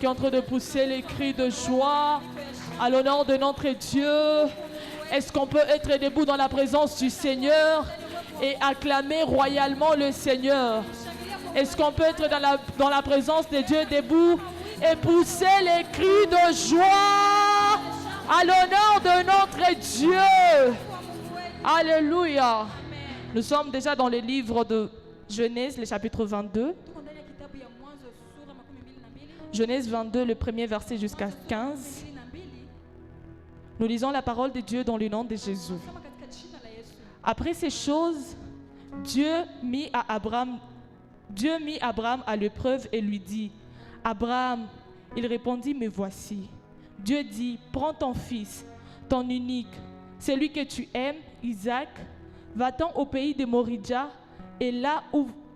qui est en train de pousser les cris de joie à l'honneur de notre Dieu. Est-ce qu'on peut être debout dans la présence du Seigneur et acclamer royalement le Seigneur? Est-ce qu'on peut être dans la présence de Dieu debout et pousser les cris de joie à l'honneur de notre Dieu? Alléluia. Nous sommes déjà dans le livre de Genèse, le chapitre 22. Genèse 22, le premier verset jusqu'à 15. Nous lisons la parole de Dieu dans le nom de Jésus. Après ces choses, Dieu mit Abraham à l'épreuve et lui dit: Abraham, il répondit: me voici. Dieu dit: prends ton fils, ton unique, celui que tu aimes, Isaac, va-t'en au pays de Moridja et là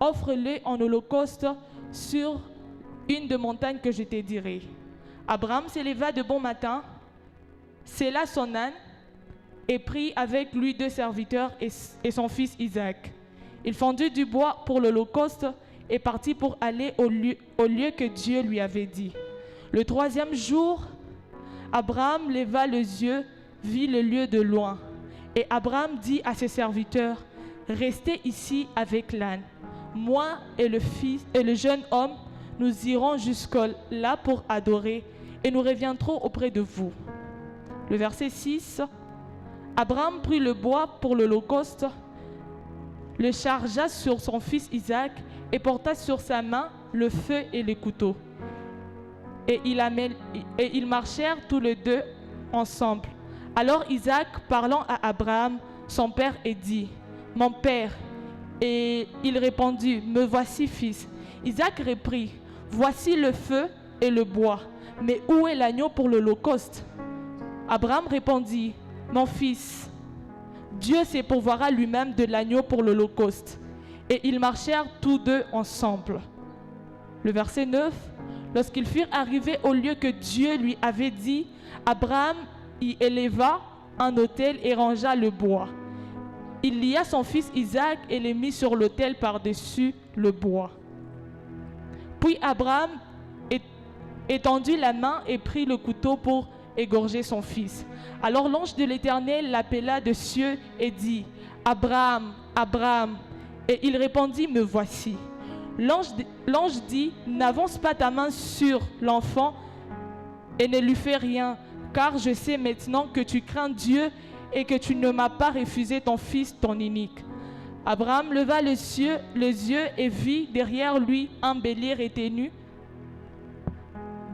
offre-le en holocauste sur une des montagnes que je te dirai. Abraham s'éleva de bon matin, sella son âne et prit avec lui 2 serviteurs et son fils Isaac. Il fendit du bois pour l'holocauste et partit pour aller au lieu que Dieu lui avait dit. Le 3e jour, Abraham leva les yeux, vit le lieu de loin. Et Abraham dit à ses serviteurs: restez ici avec l'âne. Moi et le jeune homme, nous irons jusque-là pour adorer et nous reviendrons auprès de vous. Le verset 6. Abraham prit le bois pour l'holocauste, le chargea sur son fils Isaac et porta sur sa main le feu et le couteau. Et ils marchèrent tous les deux ensemble. Alors Isaac, parlant à Abraham, son père, et dit: mon père. Et il répondit: me voici, fils. Isaac reprit: voici le feu et le bois, mais où est l'agneau pour l'holocauste? Abraham répondit: mon fils, Dieu se pourvoira lui-même de l'agneau pour l'holocauste. Et ils marchèrent tous deux ensemble. Le verset 9. Lorsqu'ils furent arrivés au lieu que Dieu lui avait dit, Abraham y éleva un autel et rangea le bois. Il lia son fils Isaac et le mit sur l'autel par-dessus le bois. Puis Abraham étendit la main et prit le couteau pour égorger son fils. Alors l'ange de l'Éternel l'appela des cieux et dit: Abraham, Abraham. Et il répondit: me voici. L'ange dit: n'avance pas ta main sur l'enfant et ne lui fais rien, car je sais maintenant que tu crains Dieu et que tu ne m'as pas refusé ton fils, ton unique. Abraham leva les yeux et vit derrière lui un bélier retenu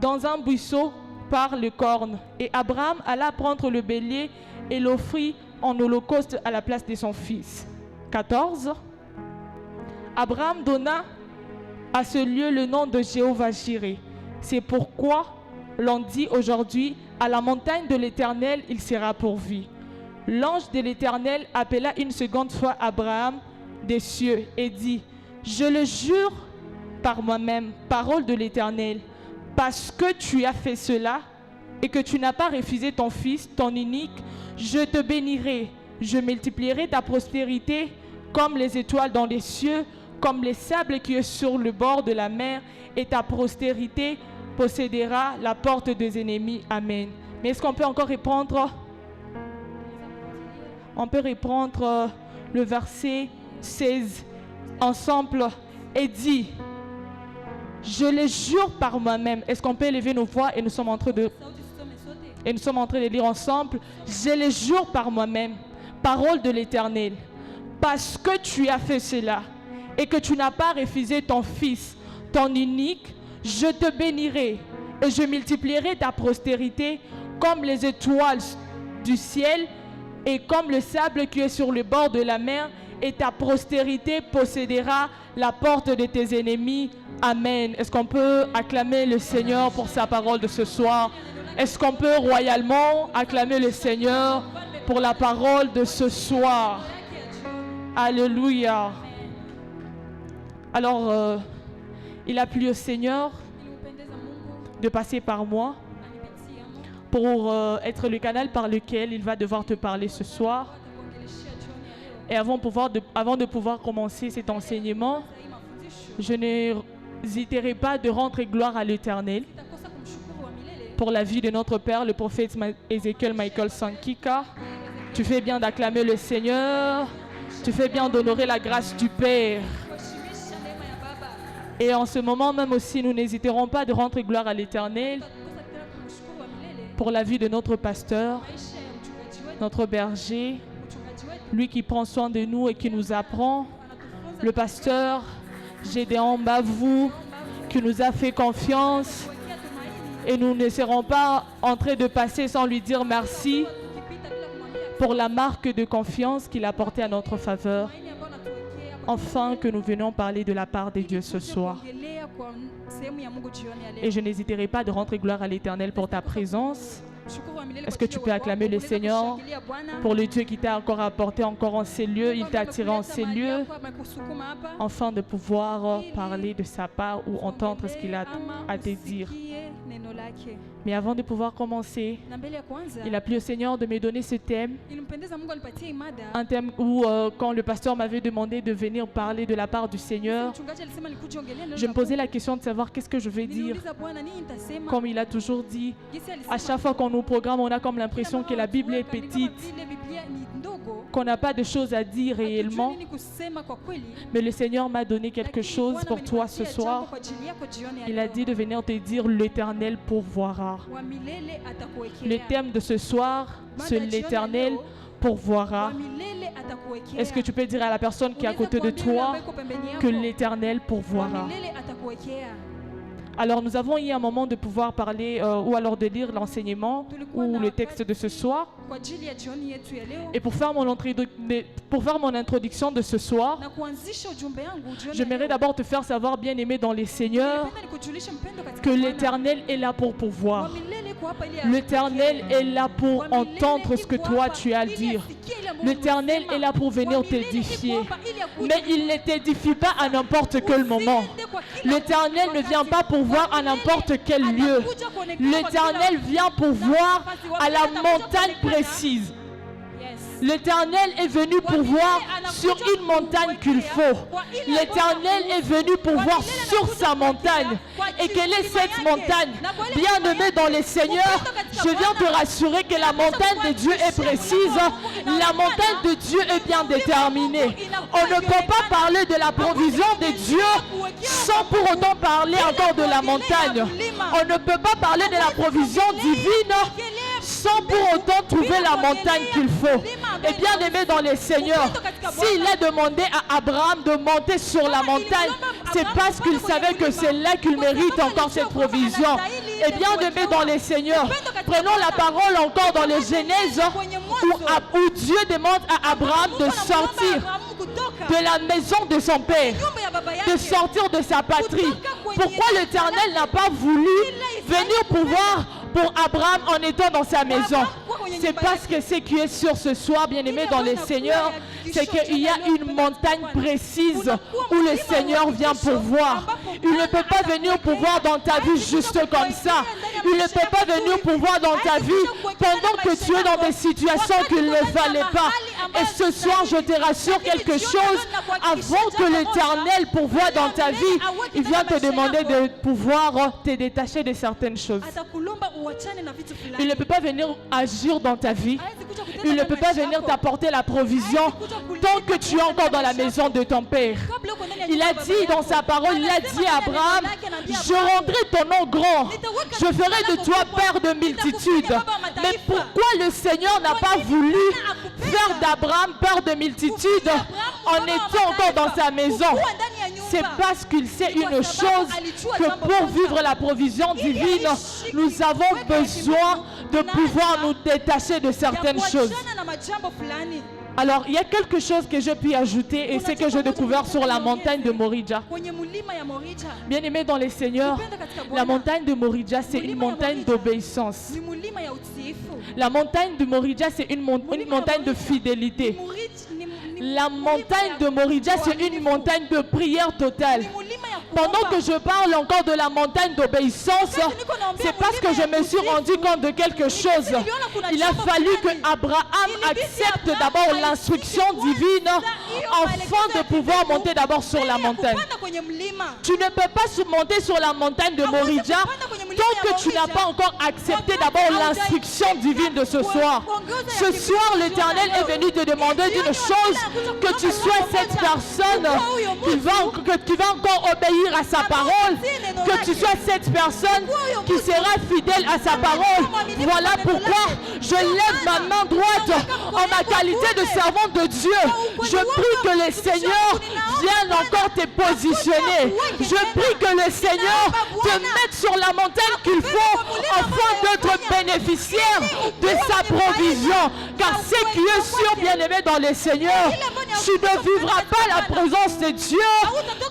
dans un buisson par les cornes. Et Abraham alla prendre le bélier et l'offrit en holocauste à la place de son fils. 14. Abraham donna à ce lieu le nom de Jéhovah-Jireh. C'est pourquoi l'on dit aujourd'hui: à la montagne de l'Éternel, il sera pourvu. L'ange de l'Éternel appela une seconde fois Abraham des cieux et dit: je le jure par moi-même, parole de l'Éternel, parce que tu as fait cela et que tu n'as pas refusé ton fils, ton unique, je te bénirai, je multiplierai ta prospérité comme les étoiles dans les cieux, comme les sables qui est sur le bord de la mer, et ta postérité possédera la porte des ennemis. Amen. Mais est-ce qu'on peut encore reprendre? On peut reprendre le verset 16 ensemble et dit: je le jure par moi-même. Est-ce qu'on peut élever nos voix et nous sommes en train de lire ensemble? Je le jure par moi-même, parole de l'Éternel, parce que tu as fait cela et que tu n'as pas refusé ton fils, ton unique, je te bénirai et je multiplierai ta prospérité comme les étoiles du ciel et comme le sable qui est sur le bord de la mer, et ta postérité possédera la porte de tes ennemis. Amen. Est-ce qu'on peut acclamer le Seigneur pour sa parole de ce soir? Est-ce qu'on peut royalement acclamer le Seigneur pour la parole de ce soir? Alléluia. Alors, il a plu au Seigneur de passer par moi pour être le canal par lequel il va devoir te parler ce soir. Et avant de pouvoir commencer cet enseignement, je n'hésiterai pas de rendre gloire à l'Éternel pour la vie de notre Père, le prophète Ézéchiel Michael Sankika. Tu fais bien d'acclamer le Seigneur. Tu fais bien d'honorer la grâce du Père. Et en ce moment même aussi, nous n'hésiterons pas de rendre gloire à l'Éternel pour la vie de notre pasteur, notre berger, lui qui prend soin de nous et qui nous apprend, le pasteur Gédéon Bavou, qui nous a fait confiance. Et nous ne serons pas en train de passer sans lui dire merci pour la marque de confiance qu'il a apportée à notre faveur. Enfin, que nous venions parler de la part de Dieu ce soir. Et je n'hésiterai pas de rendre gloire à l'Éternel pour ta présence. Est-ce que tu peux acclamer le Seigneur pour le Dieu qui t'a encore apporté encore en ces lieux, il t'a attiré en ces lieux, afin de pouvoir parler de sa part ou entendre ce qu'il a à te dire. Mais avant de pouvoir commencer, il a plu au Seigneur de me donner ce thème, un thème où quand le pasteur m'avait demandé de venir parler de la part du Seigneur, je me posais la question de savoir qu'est-ce que je vais dire. Comme il a toujours dit, à chaque fois qu'on nous programme, on a comme l'impression que la Bible est petite, qu'on n'a pas de choses à dire réellement. Mais le Seigneur m'a donné quelque chose pour toi ce soir. Il a dit de venir te dire l'Éternel pourvoira. Le thème de ce soir, c'est l'Éternel pourvoira. Est-ce que tu peux dire à la personne qui est à côté de toi que l'Éternel pourvoira? Alors nous avons eu un moment de pouvoir parler ou alors de lire l'enseignement ou le texte de ce soir. Et pour faire mon introduction de ce soir, j'aimerais d'abord te faire savoir, bien-aimé dans les Seigneurs, que l'Éternel est là pour pouvoir. L'Éternel est là pour entendre ce que toi tu as à dire. L'Éternel est là pour venir t'édifier. Mais il ne t'édifie pas à n'importe quel moment. L'Éternel ne vient pas pour voir à n'importe quel lieu. L'Éternel vient pour voir à la montagne précise. L'Éternel est venu pour voir sur une montagne qu'il faut. L'Éternel est venu pour voir sur sa montagne. Et quelle est cette montagne? Bien-aimé dans les Seigneurs, je viens te rassurer que la montagne de Dieu est précise. La montagne de Dieu est bien déterminée. On ne peut pas parler de la provision de Dieu sans pour autant parler encore de la montagne. On ne peut pas parler de la provision divine sans pour autant trouver la montagne qu'il faut. Et bien aimé dans les Seigneurs, s'il a demandé à Abraham de monter sur la montagne, c'est parce qu'il savait que c'est là qu'il mérite encore cette provision. Et bien aimé dans les Seigneurs, prenons la parole encore dans les Genèses où Dieu demande à Abraham de sortir de la maison de son père, de sortir de sa patrie. Pourquoi l'Éternel n'a pas voulu venir pouvoir pour Abraham en étant dans sa maison? C'est parce que ce qui est sûr ce soir, bien-aimé dans les Seigneurs, c'est qu'il y a une montagne précise où le Seigneur vient pourvoir. Il ne peut pas venir pourvoir dans ta vie juste comme ça. Il ne peut pas venir pourvoir dans ta vie pendant que tu es dans des situations qu'il ne fallait pas. Et ce soir, je te rassure quelque chose, avant que l'Éternel pourvoie dans ta vie, il vient te demander de pouvoir te détacher de certaines choses. Il ne peut pas venir agir dans ta vie. Il ne peut pas venir t'apporter la provision tant que tu es encore dans la maison de ton père. Il a dit dans sa parole, il a dit à Abraham, je rendrai ton nom grand, je ferai de toi père de multitudes. Mais pourquoi le Seigneur n'a pas voulu faire d'Abraham père de multitudes en étant encore dans sa maison? C'est parce qu'il sait une chose, que pour vivre la provision divine, nous avons besoin de pouvoir nous détacher de certaines choses. Alors, il y a quelque chose que je puis ajouter et c'est que j'ai découvert sur la montagne de Morija. Bien aimé dans les Seigneurs, la montagne de Morija, c'est une montagne d'obéissance. La montagne de Morija, c'est une montagne de fidélité. La montagne de Morija, c'est une montagne de prière totale. Pendant que je parle encore de la montagne d'obéissance, c'est parce que je me suis rendu compte de quelque chose. Il a fallu que Abraham accepte d'abord l'instruction divine afin de pouvoir monter d'abord sur la montagne. Tu ne peux pas monter sur la montagne de Morija tant que tu n'as pas encore accepté d'abord l'instruction divine de ce soir, ce soir l'Éternel est venu te demander d'une chose, que tu sois cette personne qui va encore obéir à sa parole, que tu sois cette personne qui sera fidèle à sa parole. Voilà pourquoi je lève ma main droite en ma qualité de servante de Dieu. Je prie que le Seigneur vienne encore te positionner. Je prie que le Seigneur te mette sur la montagne qu'il faut afin d'être bénéficiaire de sa provision. Car ce qui est sûr, bien-aimé dans le Seigneur, tu ne vivras pas la présence de Dieu,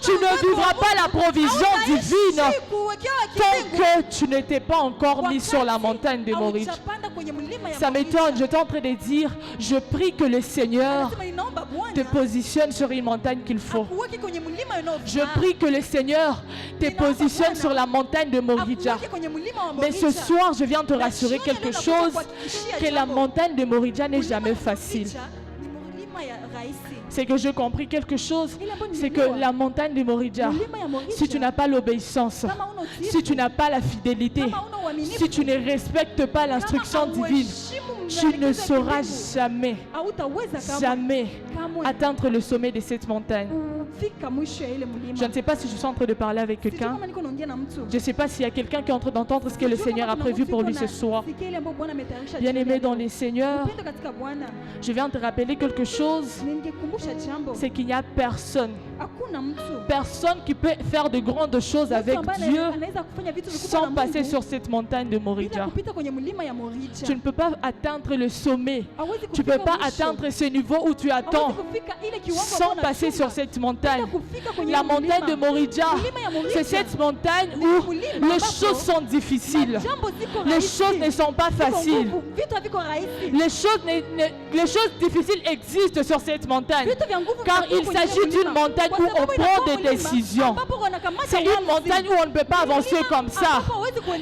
tu ne vivras pas la provision divine tant que tu n'étais pas encore mis sur la montagne de Moriah. Ça m'étonne, je suis en train de dire, je prie que le Seigneur te positionne sur une montagne qu'il faut. Je prie que le Seigneur te positionne sur la montagne de Moriah. Mais ce soir, je viens te rassurer quelque chose, que la montagne de Moriah n'est jamais facile. C'est que j'ai compris quelque chose, c'est que la montagne de Moriah, si tu n'as pas l'obéissance, si tu n'as pas la fidélité, si tu ne respectes pas l'instruction divine, tu ne sauras jamais atteindre le sommet de cette montagne. Je ne sais pas si je suis en train de parler avec quelqu'un. Je ne sais pas s'il y a quelqu'un qui est en train d'entendre ce que le Seigneur a prévu pour lui ce soir. Bien-aimé dans les Seigneurs, je viens te rappeler quelque chose, c'est qu'il n'y a personne qui peut faire de grandes choses avec Dieu sans passer sur cette montagne de Moriah. Tu ne peux pas atteindre le sommet. Tu ne peux pas atteindre ce niveau où tu attends sans passer sur cette montagne. La montagne de Moriah, c'est cette montagne où les choses sont difficiles. Les choses ne sont pas faciles. Les choses difficiles existent sur cette montagne. Car il s'agit d'une montagne où on prend des décisions. C'est une montagne où on ne peut pas avancer comme ça.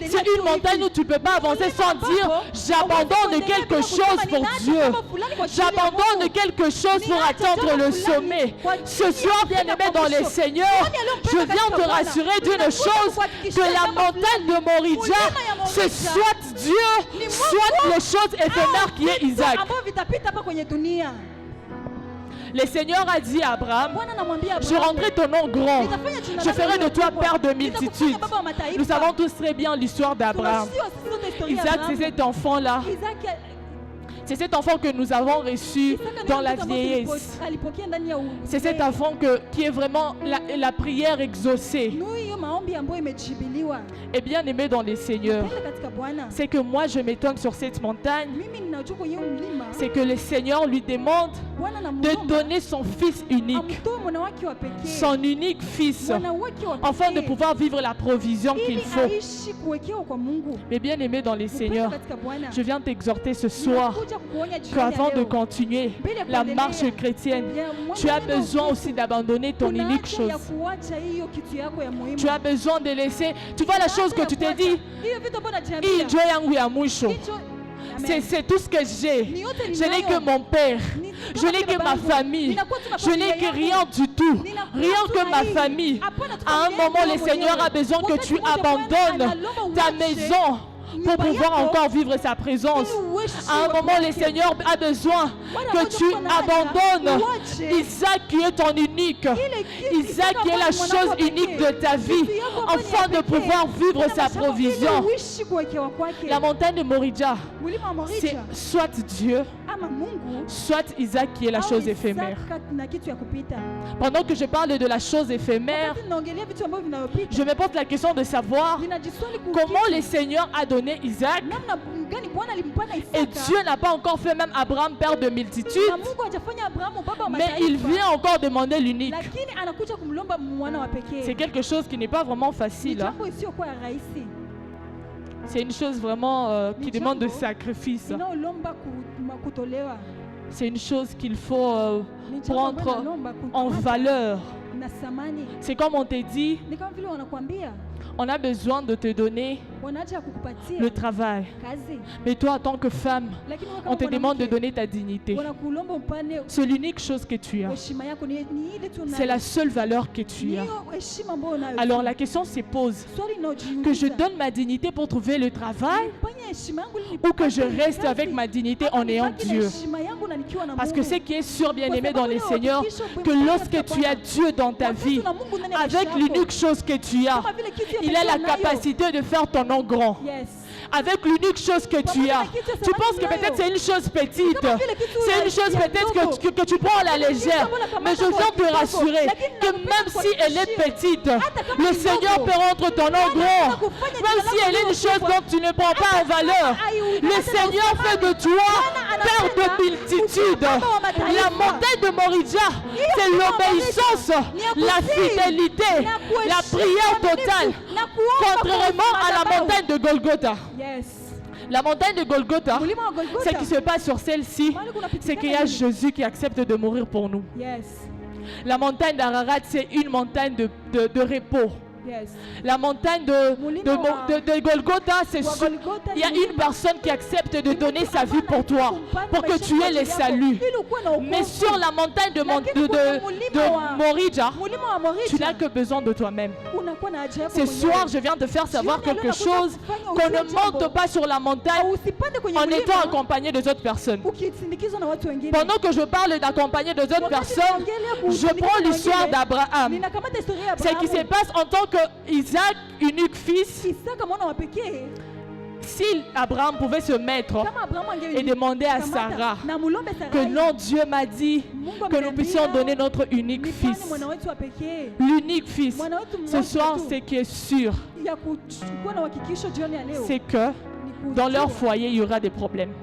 C'est une montagne où tu ne peux pas avancer sans dire j'abandonne quelque chose pour Dieu. J'abandonne quelque chose pour atteindre le sommet. Ce soir, bien-aimé dans les Seigneurs, je viens te rassurer d'une chose, que la montagne de Moriah, c'est soit Dieu, soit les choses éphémères qui est Isaac. Le Seigneur a dit à Abraham, je rendrai ton nom grand, je ferai de toi père de multitudes. Nous savons tous très bien l'histoire d'Abraham. Isaac, c'est cet enfant-là. C'est cet enfant que nous avons reçu dans la vieillesse. C'est cet enfant qui est vraiment la prière exaucée. Et bien aimé dans les Seigneurs, c'est que moi je m'étonne sur cette montagne, c'est que le Seigneur lui demande de donner son fils unique, son unique fils, afin de pouvoir vivre la provision qu'il faut. Mais bien aimé dans les Seigneurs, je viens t'exhorter ce soir qu'avant de continuer la marche chrétienne, tu as besoin aussi d'abandonner ton unique chose. Tu as besoin de laisser, tu vois la chose que tu t'es dit, c'est tout ce que j'ai. Je n'ai que mon père. Je n'ai que ma famille. Je n'ai que rien du tout. Rien que ma famille. À un moment, le Seigneur a besoin que tu abandonnes ta maison pour pouvoir encore vivre sa présence. À un moment, le Seigneur a besoin que tu abandonnes Isaac qui est ton unique. Isaac qui est la chose unique de ta vie, afin de pouvoir vivre sa provision. La montagne de Moriah, c'est soit Dieu, soit Isaac qui est la chose éphémère. Pendant que je parle de la chose éphémère, je me pose la question de savoir comment le Seigneur a donné Isaac et Dieu n'a pas encore fait même Abraham père de multitudes, mais il vient encore demander l'unique. C'est quelque chose qui n'est pas vraiment facile, hein? C'est une chose vraiment qui demande de sacrifice. C'est une chose qu'il faut prendre en valeur. C'est comme on te dit, On a besoin de te donner le travail. Mais toi, en tant que femme, on te demande de donner ta dignité. C'est l'unique chose que tu as. C'est la seule valeur que tu as. Alors la question se pose, que je donne ma dignité pour trouver le travail ou que je reste avec ma dignité en ayant Dieu? Parce que ce qui est sûr, bien-aimé dans les Seigneurs, que lorsque tu as Dieu dans ta vie, avec l'unique chose que tu as, il a la capacité de faire ton nom grand. Avec l'unique chose que tu as. Tu penses que peut-être c'est une chose petite. C'est une chose peut-être que tu prends à la légère. Mais je viens te rassurer que même si elle est petite, le Seigneur peut rendre ton nom grand. Même si elle est une chose dont tu ne prends pas en valeur, le Seigneur fait de toi père de multitude. La montagne de Morija, c'est l'obéissance, la fidélité, la prière totale. Contrairement à la montagne de Golgotha. La montagne de Golgotha, ce qui se passe sur celle-ci, c'est qu'il y a Jésus qui accepte de mourir pour nous. La montagne d'Ararat, c'est une montagne de repos. La montagne de Golgotha, c'est sûr. Il y a une personne qui accepte de donner sa vie pour toi, pour que tu aies le salut. Mais sur la montagne de Morija, tu n'as que besoin de toi-même. Ce soir, je viens de faire savoir quelque chose, qu'on ne monte pas sur la montagne en étant accompagné des autres personnes. Pendant que je parle d'accompagner des autres personnes, je prends l'histoire d'Abraham. Ce qui se passe en tant que Isaac, unique fils, si Abraham pouvait se mettre et demander à Sarah que non, Dieu m'a dit que nous puissions donner notre unique fils. L'unique fils. Ce soir, ce qui est sûr, c'est que dans leur foyer, il y aura des problèmes.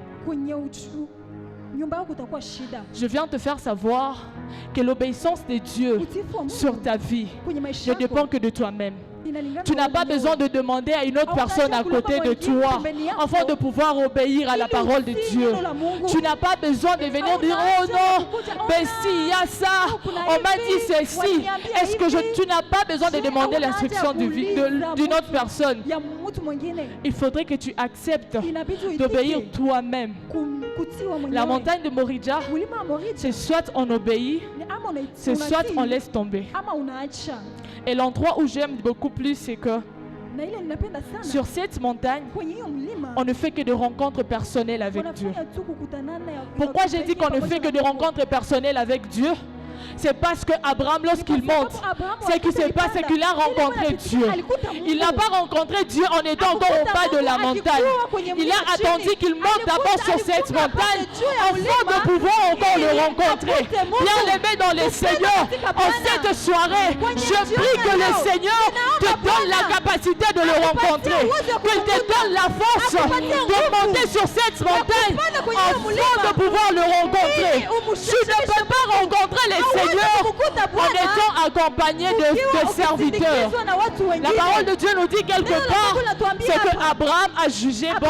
Je viens te faire savoir que l'obéissance de Dieu sur ta vie ne dépend que de toi-même. Tu n'as pas besoin de demander à une autre personne à côté de toi afin de pouvoir obéir à la parole de Dieu. Tu n'as pas besoin de venir dire « Oh non, mais s'il y a ça, on m'a dit ceci. » Est-ce que tu n'as pas besoin de demander l'instruction d'une autre personne? Il faudrait que tu acceptes d'obéir toi-même. La montagne de Morija, c'est soit on obéit, c'est soit on laisse tomber. Et l'endroit où j'aime beaucoup plus, c'est que sur cette montagne, on ne fait que des rencontres personnelles avec Dieu. Pourquoi j'ai dit qu'on ne fait que des rencontres personnelles avec Dieu? C'est parce que Abraham, lorsqu'il monte, ce qui se passe, c'est qu'il a rencontré Dieu. Il n'a pas rencontré Dieu en étant encore au bas de la montagne. Il a attendu qu'il monte d'abord sur cette montagne afin de pouvoir encore le rencontrer. Bien-aimé dans le Seigneur, en cette soirée, je prie que le Seigneur te donne la capacité de le rencontrer, qu'il te donne la force de monter sur cette montagne afin de pouvoir le rencontrer. Tu ne peux pas rencontrer les Seigneur en étant accompagné de serviteurs. La parole de Dieu nous dit quelque part, c'est que Abraham a jugé bon.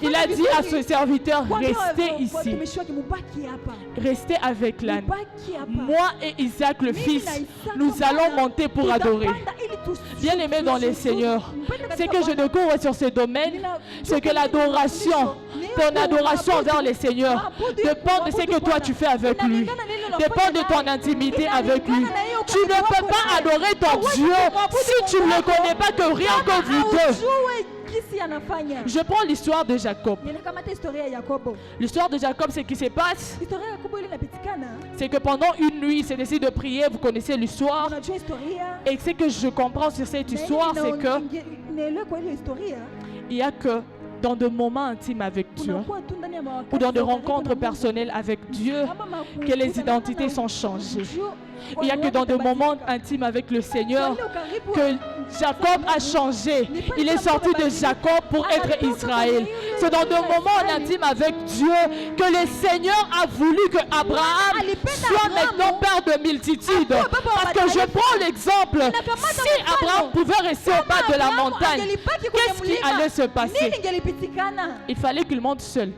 Il a dit à ses serviteurs, restez ici. Restez avec l'âne. Moi et Isaac le fils, nous allons monter pour adorer. Bien aimé dans les Seigneurs, ce que je découvre sur ce domaine, c'est que l'adoration, ton adoration envers les Seigneurs, dépend de ce que toi tu fais avec lui. Dépend de ton intimité avec lui. Tu ne peux pas adorer ton Dieu si tu ne le connais pas, que rien que vous deux. Je prends l'histoire de Jacob. L'histoire de Jacob, ce qui se passe, c'est que pendant une nuit, il s'est décidé de prier. Vous connaissez l'histoire. Et ce que je comprends sur cette histoire, c'est que il n'y a que dans des moments intimes avec Dieu ou dans des rencontres personnelles avec Dieu que les identités sont changées. Il n'y a que dans des moments intimes avec le Seigneur que Jacob a changé. Il est sorti de Jacob pour être Israël. c'est dans des moments intimes avec Dieu que le Seigneur a voulu que Abraham soit maintenant père de multitudes. Parce que je prends l'exemple, si Abraham pouvait rester au bas de la montagne, qu'est-ce qui allait se passer? Il fallait qu'il monte seul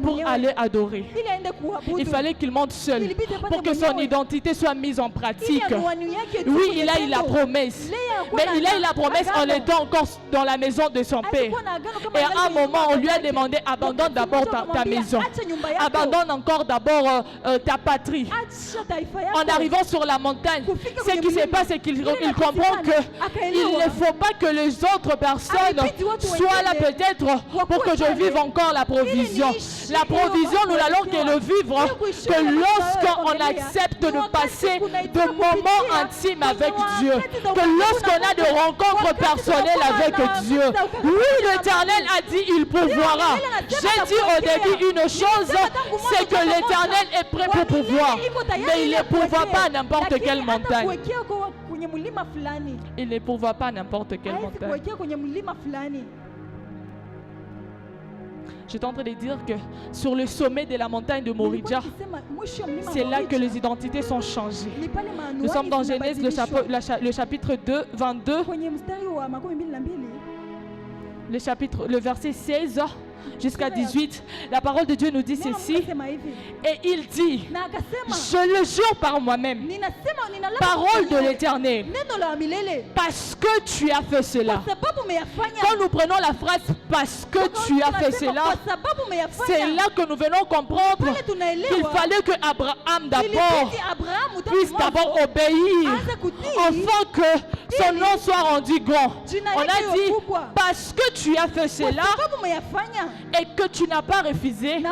pour aller adorer. Il fallait qu'il monte seul pour que son identité soit mise en pratique. Oui, il a eu la promesse. Mais il a eu la promesse en étant encore dans la maison de son père. Et à un moment, on lui a demandé, abandonne d'abord ta maison. Abandonne encore d'abord ta patrie. En arrivant sur la montagne, ce qui se passe, c'est qu'il comprend qu'il ne faut pas que les autres personnes soient là peut-être pour que je vive encore la provision. La provision, nous n'allons que le vivre que lorsqu'on accepte de passer de moments intimes avec Dieu. Que lorsqu'on a de rencontres personnelles avec Dieu. Oui, l'Éternel a dit, il pourvoira. J'ai dit au début une chose, c'est que l'Éternel est prêt pour pouvoir. Mais il ne pourvoit pas à n'importe quelle montagne. Il ne pourvoit pas à n'importe quelle montagne. J'étais en train de dire que sur le sommet de la montagne de Moridja, c'est là que les identités sont changées. Nous sommes dans Genèse, le chapitre 2, 22, le verset 16 jusqu'à 18. La parole de Dieu nous dit ceci. Et il dit, je le jure par moi-même, parole de l'Éternel, parce que tu as fait cela. Quand nous prenons la phrase parce que tu as fait cela, c'est là que nous venons comprendre qu'il fallait que Abraham d'abord puisse d'abord obéir afin que son nom soit rendu grand. On a dit parce que tu as fait cela et que tu n'as pas refusé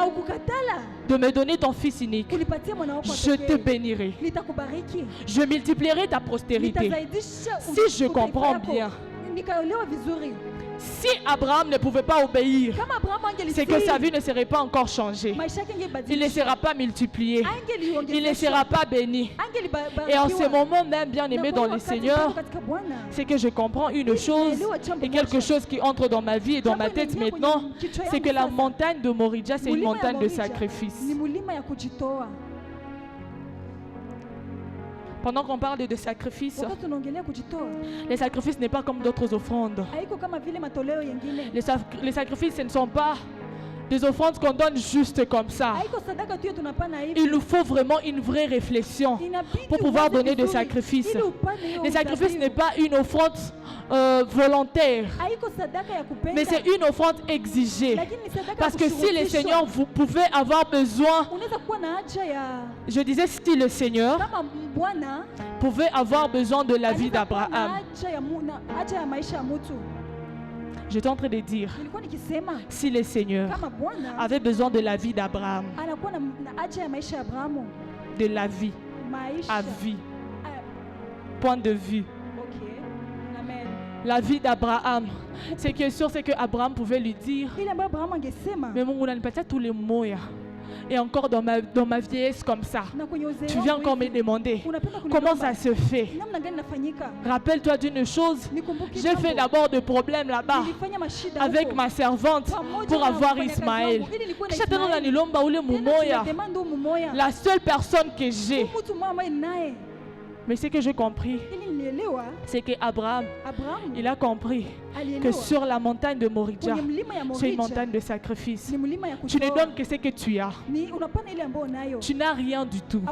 de me donner ton fils unique, je te bénirai. Je multiplierai ta postérité. Si je comprends bien, si Abraham ne pouvait pas obéir, c'est que sa vie ne serait pas encore changée. Il ne sera pas multiplié. Il ne sera pas béni. Et en ce moment même, bien aimé dans le Seigneur, c'est que je comprends une chose et quelque chose qui entre dans ma vie et dans ma tête maintenant, c'est que la montagne de Moridja, c'est une montagne de sacrifice. Pendant qu'on parle de sacrifice, les sacrifices n'est pas comme d'autres offrandes. Les sacrifices, ce ne sont pas des offrandes qu'on donne juste comme ça. Il nous faut vraiment une vraie réflexion pour pouvoir donner des sacrifices. Les sacrifices n'est pas une offrande volontaire, mais c'est une offrande exigée. Parce que si le Seigneur, vous pouvez avoir besoin, je disais si le Seigneur pouvait avoir besoin de la vie d'Abraham. J'étais en train de dire, si le Seigneur avait besoin de la vie d'Abraham, de la vie, à vie, point de vue, la vie d'Abraham, ce qui est sûr, c'est que Abraham pouvait lui dire, mais mon n'a pas tous les mots. Et encore dans ma vieillesse comme ça, tu viens encore me demander comment ça se fait. Rappelle-toi d'une chose, j'ai fait d'abord des problèmes là-bas avec ma servante pour avoir Ismaël. La seule personne que j'ai, mais ce que j'ai compris, c'est qu'Abraham, il a compris que sur la montagne de Moridja, c'est une montagne de sacrifice. Tu ne donnes que ce que tu as. Tu n'as rien du tout.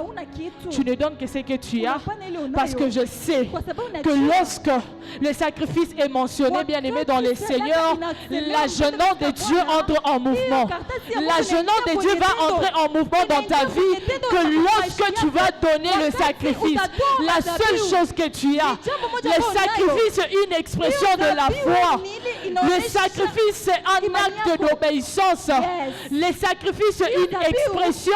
Tu ne donnes que ce que tu as parce que je sais que lorsque le sacrifice est mentionné, bien aimé dans le Seigneur, l'agenant de Dieu entre en mouvement. L'agenant de Dieu va entrer en mouvement dans ta vie que lorsque tu vas donner le sacrifice, la seule chose que tu as, le sacrifice c'est une expression de la foi. Le sacrifice c'est un acte d'obéissance. Le sacrifice c'est une expression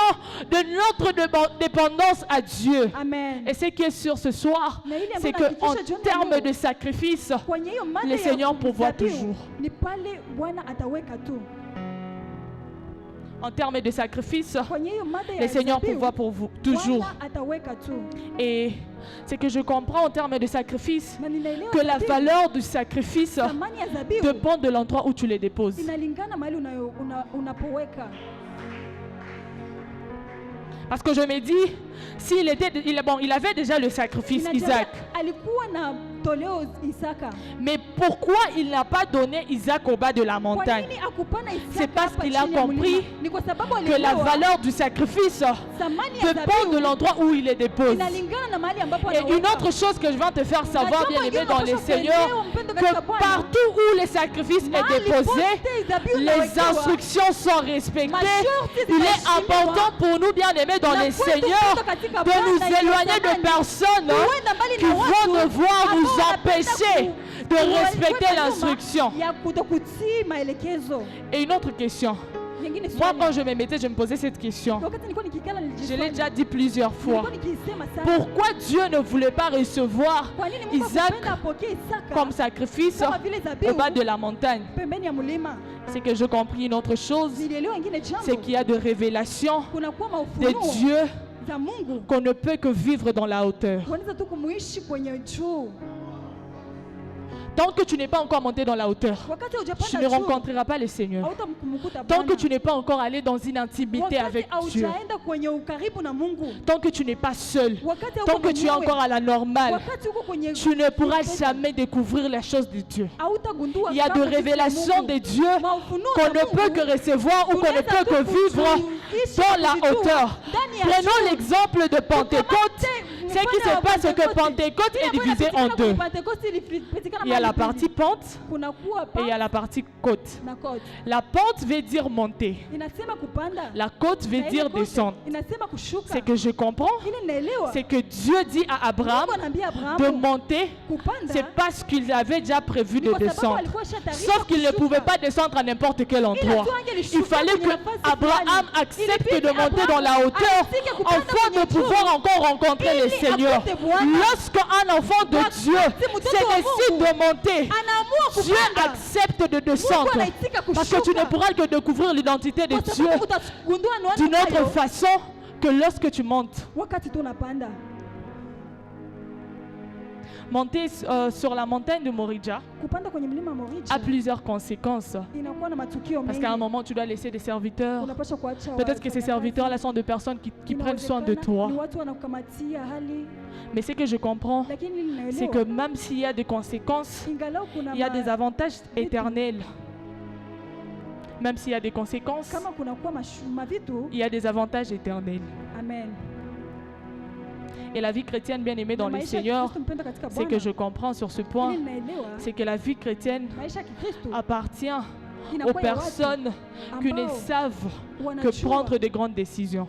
de notre dépendance à Dieu. Et ce qui est sûr ce soir, c'est qu'en termes de sacrifice, le Seigneur pourvoit toujours. en termes de sacrifice, kwenye hiyo mada ya le Seigneur dhabihu, pourvoit pour vous, toujours. Bwana ataweka tu. Et c'est que je comprends en termes de sacrifice Na ninaelewa que la dhabihu, valeur du sacrifice thamani ya dhabihu dépend de l'endroit où tu les déposes. inalingana mahali unapoweka. Parce que je me dis, il avait déjà le sacrifice, Isaac. Alikuwa na toleo Isaka. Mais pourquoi il n'a pas donné Isaac au bas de la Kwa montagne? nini akupana Isaka C'est parce hapa qu'il a chini ya compris mlima? Ni kwa sababu Que la alielewa valeur du sacrifice thamani ya dépend dhabihu de l'endroit où il les dépose. inalingana na mahali ambapo Et une anaweka. autre chose que je vais te faire savoir, bien aimé dans les Seigneurs, que partout où le sacrifice est déposé, les instructions sont respectées. Il est important pour nous, bien aimés dans les Seigneurs, de nous éloigner de personnes qui vont devoir nous empêcher de respecter l'instruction. ya kutokutii maelekezo. Et une autre question. Nyingine Moi, swali. quand je me mettais, je me posais cette question. Wakati nilikuwa nikikala Je nilijiswali. l'ai déjà dit plusieurs fois. Nilikuwa nikisema sana. Pourquoi Dieu ne voulait pas recevoir Kwa nini Mungu Isaac hakupenda apokee Isaka comme sacrifice kama vile au dhabihu bas de la montagne? pembeni ya mlima? C'est que je compris une autre chose, Nilielewa ingine c'est jambo. qu'il y a de révélations Kunakuwa de maufunuo Dieu za Mungu. qu'on ne peut que vivre dans la hauteur. Wanaweza tu kumuishi kwenye juu. Tant que tu n'es pas encore monté dans la hauteur, Wakati tu hujapanda ne juu, rencontreras pas le Seigneur. hautamkumbuka Tant que Bwana. tu n'es pas encore allé dans une intimité avec Wakati Dieu, haujaenda kwenye ukaribu na Mungu. tant que tu n'es pas seul, Wakati tant hauko que tu es mwenyewe. encore à la normale, Wakati uko kwenye tu ne pourras jamais découvrir les choses de Dieu. hautagundua Il y a de kama kitu cha révélations Mungu. de Dieu Maufunuo qu'on za ne peut Mungu que recevoir ou qu'on ne peut que vivre dans la hauteur. Prenons l'exemple de Pentecôte. Ce qui se passe, c'est que Pentecôte est divisé en deux. Il y a la partie pente et il y a la partie côte. La pente veut dire monter. La côte veut dire descendre. C'est que je comprends, c'est que Dieu dit à Abraham de monter, c'est parce qu'il avait déjà prévu de descendre. Sauf qu'il ne pouvait pas descendre à n'importe quel endroit. Il fallait que Abraham accepte de monter dans la hauteur afin de pouvoir encore rencontrer le Seigneur. Lorsqu'un enfant de Dieu se décide de monter, Dieu accepte de descendre. Parce que tu ne pourras que découvrir l'identité de Dieu d'une autre façon que lorsque tu montes. Monter sur la montagne de Morija a plusieurs conséquences. Parce qu'à un moment, tu dois laisser des serviteurs. Peut-être que ces serviteurs-là sont des personnes qui prennent soin de toi. Mais ce que je comprends, c'est que même s'il y a des conséquences, il y a des avantages éternels. Même s'il y a des conséquences, il y a des avantages éternels. Amen. Et la vie chrétienne, bien aimée dans le Seigneur, c'est que je comprends sur ce point, c'est que la vie chrétienne appartient aux personnes qui ne savent que prendre de grandes décisions.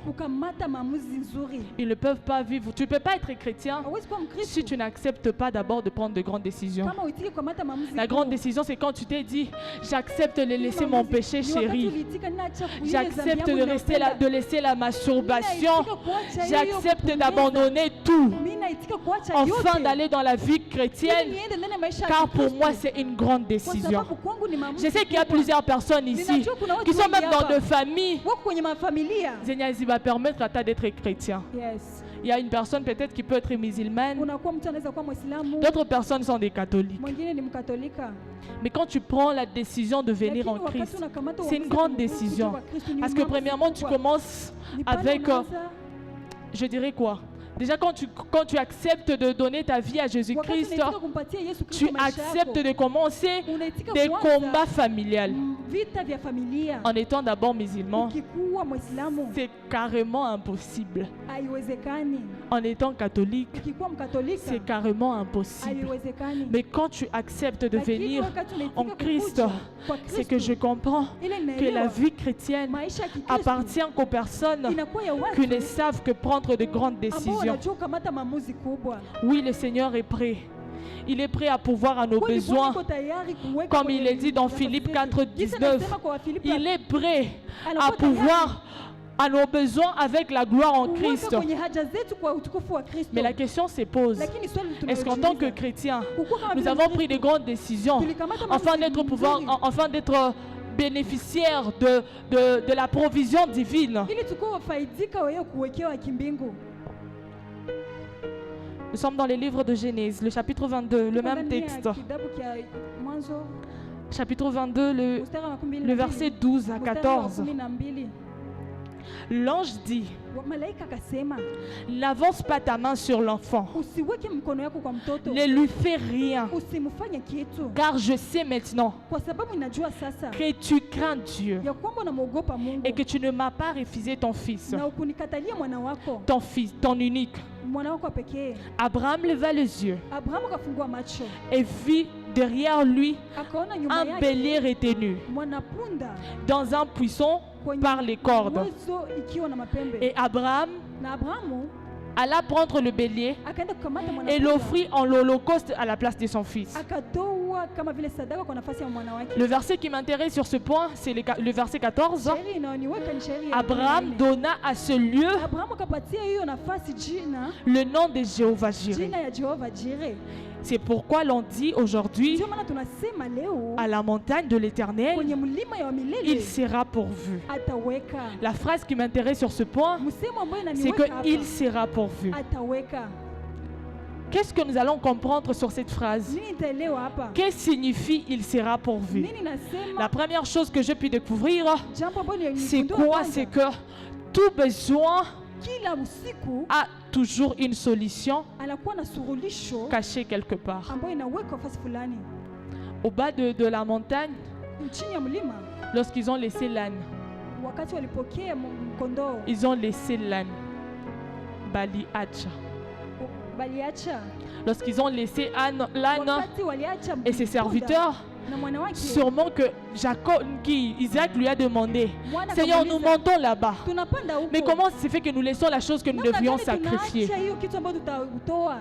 Ils ne peuvent pas vivre. Tu ne peux pas être chrétien si tu n'acceptes pas d'abord de prendre de grandes décisions. La grande décision, c'est quand tu t'es dit, j'accepte de laisser mon péché chéri. J'accepte de laisser la masturbation. J'accepte d'abandonner tout afin d'aller dans la vie chrétienne, car pour moi, c'est une grande décision. Je sais qu'il y a plusieurs personnes ici qui sont même dans des familles. Seigneur, il va permettre à toi d'être chrétien. Il y a une personne peut-être qui peut être musulmane. D'autres personnes sont des catholiques. Mais quand tu prends la décision de venir en Christ, c'est une grande décision. Parce que premièrement, tu commences avec, je dirais quoi? Déjà, quand tu acceptes de donner ta vie à Jésus-Christ, tu acceptes de commencer des combats familiales. En étant d'abord musulman, c'est carrément impossible. En étant catholique, c'est carrément impossible. Mais quand tu acceptes de venir en Christ, c'est que je comprends que la vie chrétienne appartient qu'aux personnes qui ne savent que prendre de grandes décisions. Oui, le Seigneur est prêt. Il est prêt à pourvoir à nos besoins. Comme il est dit dans Philippiens 4, 19, il est prêt à pourvoir à nos besoins avec la gloire en Christ. Mais la question se pose, est-ce qu'en tant que chrétiens, nous avons pris de grandes décisions afin d'être bénéficiaires de la provision divine. ili tukuwe wafaidika wa hiyo kuwekewa kimbingu. Nous sommes dans les livres de Genèse, le chapitre 22, le Tuko même ndani ya texte. kitabu kia Mwanzo Chapitre 22, mstari wa 12, le verset 12 à mstari wa 14. 12. L'ange dit, Malaika akasema, n'avance pas ta main sur l'enfant, usiweke mkono yako kwa mtoto, ne lui fais rien, usimfanye kitu, car je sais maintenant kwa sababu ninajua sasa que tu crains Dieu ya kwamba unamwogopa Mungu et que tu ne m'as pas refusé ton fils, na ukunikatalia mwana wako, ton unique. mwana wako pekee. Abraham leva les yeux Abrahamu akafungua macho, et vit derrière lui akaona nyuma un yake bélier retenu mwanapunda dans un buisson kwenye par les cordes. nguzo ikiwa na mapembe. Et Abraham Na Abrahamu alla prendre le bélier akaenda kukamata et mwanapunda, l'offrit en holocauste à la place de son fils. akatoa kama vile sadaka kwa nafasi ya mwana wake. Le verset qui m'intéresse sur ce point, c'est le verset 14. Shairi inayoniweka ni shairi ya Abraham 14. donna à ce lieu Abrahamu akapatia hiyo nafasi jina le nom de Jéhovah Jireh. jina ya Jehova Jireh. C'est pourquoi l'on dit aujourd'hui Ndio maana tunasema leo à la montagne de l'Éternel, kwenye mlima ya il milele sera pourvu. ataweka. La phrase qui m'intéresse sur ce point, Msemo ambayo c'est inaniweka hapa, qu'il sera pourvu. ataweka. Qu'est-ce que nous allons comprendre sur cette phrase? Nini nitaelewa hapa? Qu'est-ce que signifie il sera pourvu? Nini nasema? La première chose que je puis découvrir, Jambo ambalo c'est niligundua quoi? kwanza, C'est que tout besoin kila usiku a toujours une solution anakuwa na suluhisho cachée quelque part. ambayo inawekwa nafasi fulani Au bas de la montagne, chini ya mlima. lorsqu'ils ont laissé l'âne, Wakati walipokea kondoo, ils ont laissé l'âne. Bali Hacha. baliacha. Lorsqu'ils ont laissé l'âne Wakati waliacha et ses serviteurs, na mwana wake, sûrement que Isaac lui a demandé, mwana Seigneur, nous akamuuliza, montons là-bas. tunapanda huko. Mais comment se fait que nous laissons la chose que nous Namna devrions gani sacrifier? tunaacha hiyo kitu ambayo tutatoa?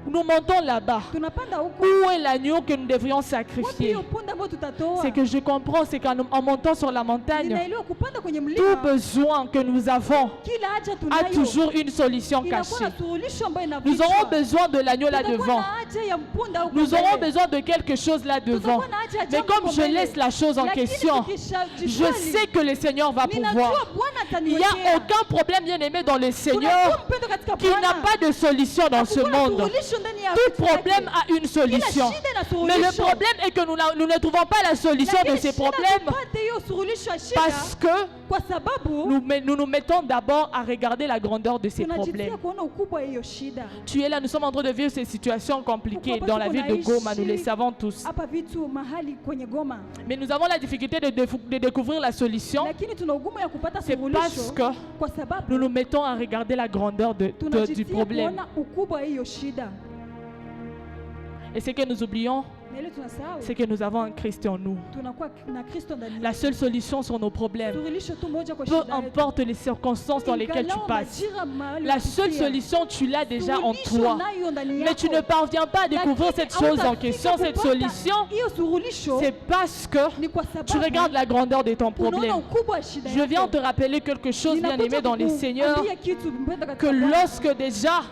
Nous montons là-bas. Tunapanda huko. Où est l'agneau que nous devrions Wapi sacrifier? hiyo punda ambayo tutatoa? C'est que je comprends, c'est qu'en montant sur la montagne, Ninaelewa kupanda kwenye tout mlima, besoin que nous avons kila haja a tunayo toujours une solution inakuwa cachée. na suluhisho ambayo Nous inafichwa. aurons besoin de l'agneau là Tutakuwa devant. na haja ya mpunda huko Nous aurons mbele. besoin de quelque chose là devant. Tutakuwa na haja ya Mais jambo comme huko je mbele. laisse la chose en Lakini question, je tukishajiswali, sais que le Seigneur va ninajua pouvoir. Bwana Il n'y a ataniwekea. aucun problème, bien aimé, dans le Kuna Seigneur mpendo katika qui n'a Bwana. pas de solution dans ce Hakuna monde. suluhisho ndani ya Tout vitu vyake. problème a une solution. Kila shida ina Mais le suluhisho. problème est que nous ne trouvons pas la solution de Lakini ces shida problèmes tupate hiyo suluhisho ya shida, parce que kwa sababu nous nous mettons d'abord à regarder la grandeur de ces tunajitia problèmes. kuona ukubwa wa hiyo shida. Tu es là, nous sommes en train de vivre ces situations compliquées Pourquoi dans la parce ville qu'on de a Goma, nous ici- le savons tous. Hapa vitu mahali kwenye Goma, Mais nous avons la difficulté de découvrir la solution. lakini tuna ugumu ya kupata C'est parce suluhisho que kwa sababu nous nous mettons à regarder la grandeur du tunajitia problème. kuona ukubwa wa hiyo shida, Et ce que nous oublions, na ile tunasahau c'est que nous avons un Christ en nous. tunakuwa na Kristo ndani La yetu. seule solution sur nos problèmes, Suluhisho tu moja kwa peu shida yetu. importe les circonstances dans lesquelles tu Ingalau passes, majira mahali la seule unapitia, solution, tu l'as déjà en suluhisho toi. nayo ndani Mais tu yako. ne parviens pas à découvrir Lakini cette chose en hautafika question, cette kupata solution. hiyo suluhisho, C'est parce que ni kwa tu sababu regardes la grandeur de ton unaona problème. ukubwa wa shida Je viens yako. te rappeler quelque chose, bien Ninakuja aimé dans les Seigneurs, kukuambia kitu mpendwa que katika Bwana. lorsque déjà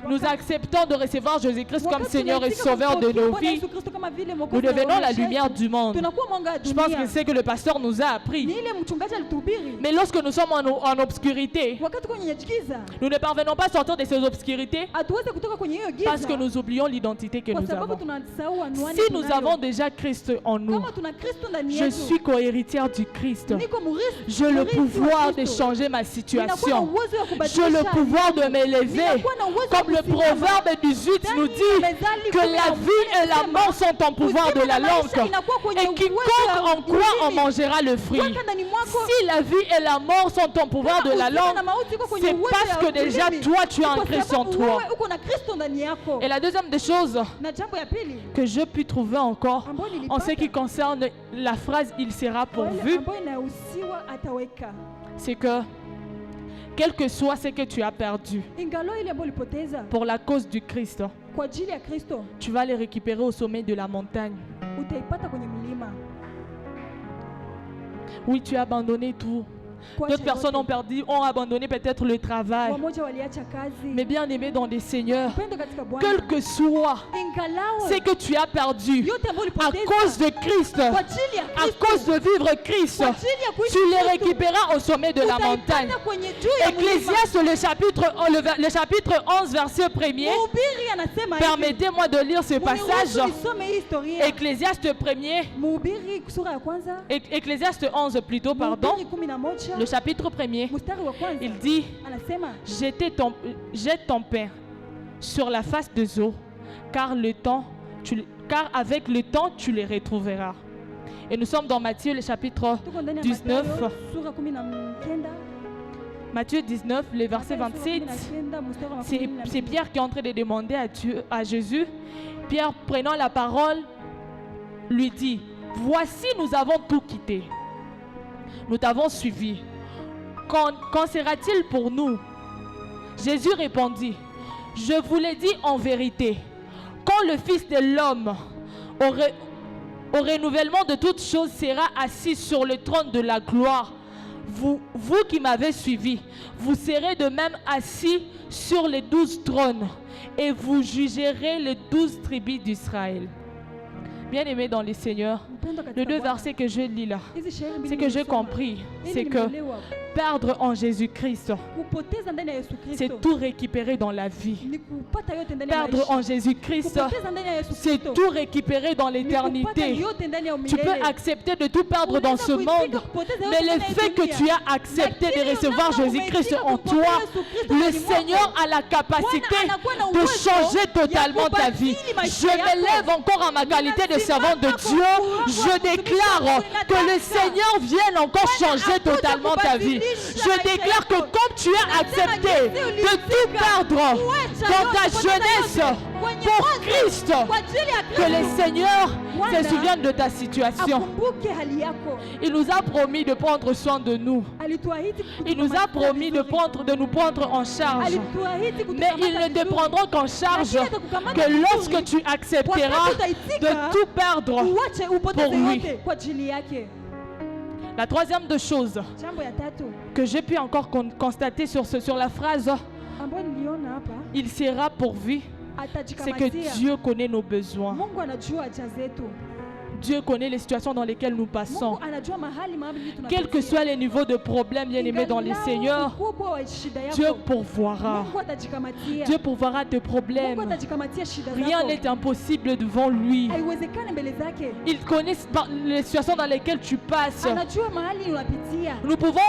nous acceptons de recevoir Jésus-Christ comme Wakati Seigneur et tunaitika Sauveur de kumpokea nos Bwana vies, Yesu Kristo kama vile Mwokozi nous na devenons la Bwana lumière wetu, du monde. tunakuwa mwanga wa Je pense dunia. que c'est que le pasteur nous a appris. Ni ile mchungaji alituhubiri. Mais lorsque nous sommes en obscurité, Wakati kwenye giza, nous ne parvenons pas à sortir de ces obscurités hatuwezi kutoka kwenye hiyo giza parce que nous oublions l'identité que kwa nous sababu avons. tunasahau anwani Si nous tunayo. avons déjà Christ en nous, Kama tuna Kristo ndani je yetu, suis co-héritière du Christ. niko mrithi, J'ai le mrithi wa pouvoir de Kristo. changer ma Ninakuwa na situation. uwezo wa J'ai kubadilisha le pouvoir de hali. m'élever. Ninakuwa na uwezo wa Comme le kusimama. proverbe 18 nous dit que la vie et la mort sont en pouvoir de la langue. Et quiconque en croit en mangera le fruit. Weka ndani mwako, Si la vie et la mort sont en pouvoir de la kama uzima langue, na mauti iko kwenye c'est uwezo parce ya que déjà ulimi. toi tu as un Kwa Christ en sababu toi. wewe uko na Kristo ndani yako. Et la deuxième des choses Na jambo ya pili que je puis trouver encore ambayo en nilipata, ce qui concerne la phrase il sera kwa ile pourvu, ambayo inahusiwa ataweka, c'est que quel que soit ce que tu as perdu ingalo ile ambayo ulipoteza pour la cause du Christ, kwa ajili ya Kristo tu vas les récupérer au sommet de la montagne. utaipata kwenye mlima. Oui, tu as abandonné tout. D'autres kuacha personnes ont yote. ont abandonné peut-être le travail. Wamoja waliacha kazi. Mais bien aimé dans les seigneurs, Upendo katika Bwana. quel que soit Ingalao ce que tu as perdu yote ambayo à ulipoteza cause de Christ, kwa ajili ya à Kristo, cause de vivre Christ, kwa ajili ya kuishi tu les Kristo, récupéreras au sommet de la montagne. utaipanda kwenye juu ya mlima. Ecclésiaste, le chapitre 11, verset 1er. Mhubiri anasema hivi. Permettez-moi de lire ce passage. Uniruhusu nisome hii historia. Ecclésiaste 1er, Mhubiri sura ya kwanza. Ecclésiaste 11 plutôt, pardon, Mhubiri 11, le chapitre 1er, mstari wa kwanza. il dit: Anasema jette ton pain sur la face des eaux, car avec le temps tu les retrouveras. Et nous sommes dans Matthieu, le chapitre tuko ndani ya 19. Mathayo, sura 19. Matthieu 19, le verset 27. C'est Pierre qui est en train de demander à Jésus. Pierre, prenant la parole, lui dit: voici, nous avons tout quitté. Nous t'avons suivi. Qu'en sera-t-il pour nous? Jésus répondit: je vous l'ai dit en vérité, quand le Fils de l'homme au renouvellement de toutes choses sera assis sur le trône de la gloire, vous qui m'avez suivi, vous serez de même assis sur les 12 trônes et vous jugerez les 12 tribus d'Israël. Bien-aimés dans les seigneurs, les deux versets que je lis là, c'est que j'ai compris, c'est que perdre en Jésus-Christ, c'est tout récupérer dans la vie. Perdre en Jésus-Christ, c'est tout récupérer dans l'éternité. Tu peux accepter de tout perdre dans ce monde, mais le fait que tu as accepté de recevoir Jésus-Christ en toi, le Seigneur a la capacité de changer totalement ta vie. Je m'élève encore à ma qualité de servant de Dieu. Je déclare que le Seigneur vienne encore changer totalement ta vie. Je déclare que comme tu as accepté de tout perdre dans ta jeunesse pour Christ, que le Seigneur se souvienne de ta situation. Il nous a promis de prendre soin de nous. Il nous a promis de nous prendre en charge. Mais ils ne te prendront qu'en charge que lorsque tu accepteras de tout perdre pour lui. La troisième des choses que j'ai pu encore constater sur la phrase « Il sera pourvu », c'est que Dieu connaît nos besoins. Dieu connaît les situations dans lesquelles nous passons. Quel que soit les niveaux de problèmes, bien aimés dans les seigneurs, Dieu pourvoira. Dieu pourvoira tes problèmes. Rien n'est impossible devant lui. Il connaît les situations dans lesquelles tu passes. Nous pouvons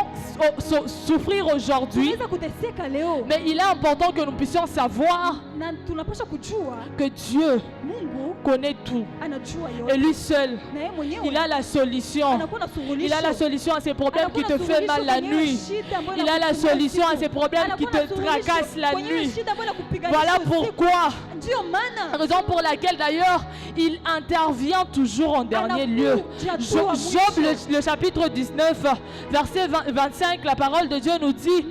souffrir aujourd'hui, mais il est important que nous puissions savoir que Dieu connaît tout. Et lui seul, il a la solution. Il a la solution à ces problèmes qui te font mal la nuit. Il a la solution à ces problèmes qui te tracassent la nuit. Voilà pourquoi, raison pour laquelle d'ailleurs, il intervient toujours en dernier lieu. Job, le chapitre 19, verset 25, la parole de Dieu nous dit: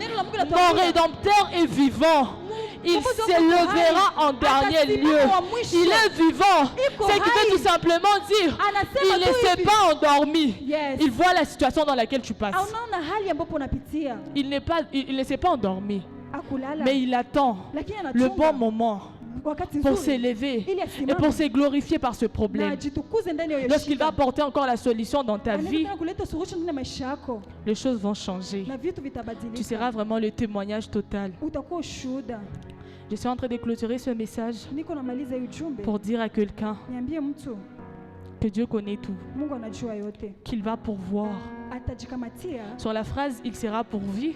mon Rédempteur est vivant. Il s'élèvera en dernier lieu. Il est vivant. Ce qui veut tout simplement dire, il ne s'est pas endormi. Il voit la situation dans laquelle tu passes. Il ne s'est pas endormi. Mais il attend le bon moment pour s'élever et pour se glorifier par ce problème. Lorsqu'il va apporter encore la solution dans ta vie, les choses vont changer. Tu seras vraiment le témoignage total. Je suis en train de clôturer ce message pour dire à quelqu'un que Dieu connaît tout, qu'il va pourvoir. Sur la phrase « il sera pourvu »,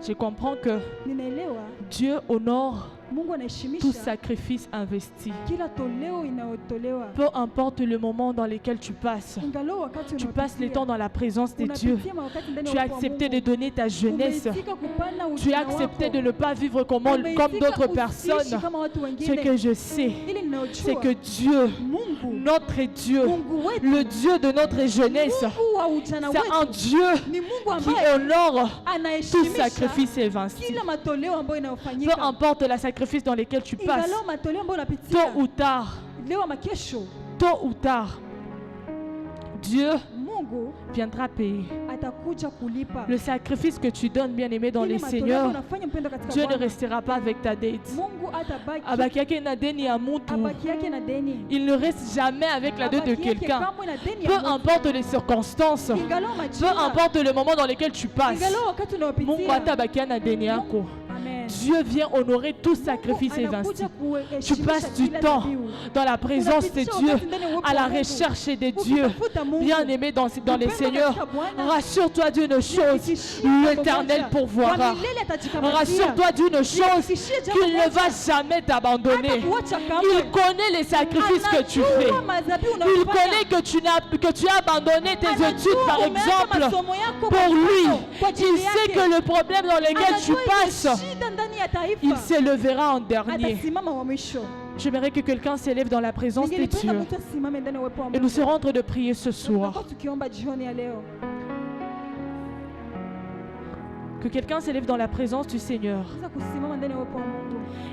je comprends que Dieu honore tout sacrifice investi. Peu importe le moment dans lequel tu passes le temps dans la présence de Dieu. Tu as accepté de donner ta jeunesse. Tu as accepté de ne pas vivre comme d'autres personnes. Ce que je sais, c'est que Dieu, notre Dieu, le Dieu de notre jeunesse, c'est un Dieu qui honore tout sacrifice investi. Peu importe la sacrifice dans lesquels tu passes, tôt ou tard, Dieu viendra payer. atakuja kulipa. Le sacrifice que tu donnes, bien-aimé, dans Ile les matoleo Seigneurs, unafanya mpendo katika Dieu ne Bwana. restera pas avec ta dette. Mungu atabaki Abaki yake na deni ya mutu. abaki yake na deni. Il ne reste jamais avec la dette de Abaki yake quelqu'un. kamwe na deni ya Peu mtu. importe les circonstances, Ingalau peu majira, importe le moment dans lequel tu passes, ingalau wakati Mungu unaopitia. atabakia na deni yako. Amen. Dieu vient honorer tout sacrifice Mungu évincé. anakuja Tu kuheshimisha passes du kila temps dhabihu. dans la présence de Dieu, à la recherche de Dieu. Bien-aimé dans les Seigneurs, rassure-toi d'une chose, l'Éternel pourvoira. Rassure-toi d'une chose, qu'il ne va jamais t'abandonner. Il connaît les sacrifices que tu fais. Il connaît que tu as abandonné tes études, par exemple, pour lui. Il sait que le problème dans lequel tu passes, il s'élèvera en dernier. J'aimerais que quelqu'un s'élève dans la présence de Dieu. Et nous serons en train de prier ce soir. Que quelqu'un s'élève dans la présence du Seigneur.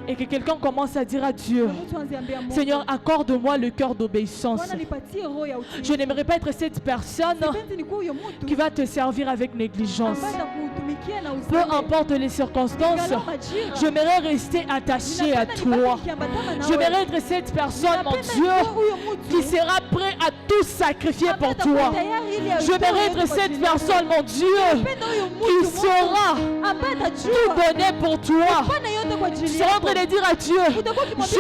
Et que quelqu'un commence à dire à Dieu, Seigneur, accorde-moi le cœur d'obéissance. Je n'aimerais pas être cette personne qui va te servir avec négligence. Peu importe les circonstances, j'aimerais rester attaché à toi. J'aimerais être cette personne, mon Dieu, qui sera prêt à tout sacrifier pour toi. J'aimerais être cette personne, mon Dieu, qui saura tout donner pour toi. Je suis en train de dire à Dieu, je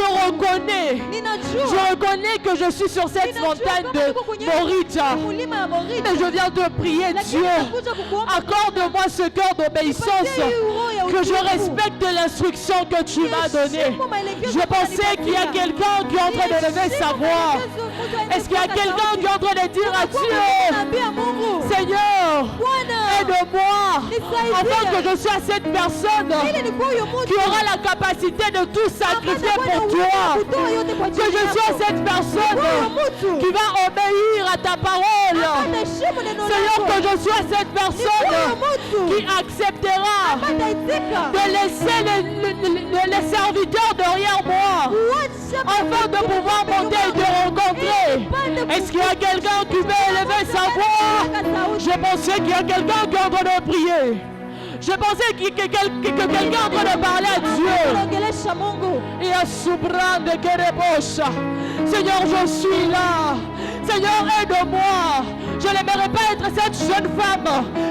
reconnais que je suis sur cette montagne de Morita. Et je viens de prier, Dieu, accorde-moi ce cœur d'obéissance, que je respecte l'instruction que tu m'as donnée. Je pensais qu'il y a quelqu'un qui est en train de lever sa voix. Est-ce qu'il y a quelqu'un qui est en train de dire à Dieu, Seigneur, aide-moi, afin que je sois cette personne qui aura la capacité de tout sacrifier pour toi. Que je sois cette personne qui va obéir à ta parole. Seigneur, que je sois cette personne qui acceptera de laisser les serviteurs derrière moi, afin de pouvoir monter et te rencontrer. Est-ce qu'il y a quelqu'un qui veut élever sa voix? Je pensais qu'il y a quelqu'un qui est en train de prier. Je pensais que quelqu'un est en train de parler à Dieu. Et à Soubran de Kerebosha. Seigneur, je suis là. Seigneur, aide-moi. Je n'aimerais pas être cette jeune femme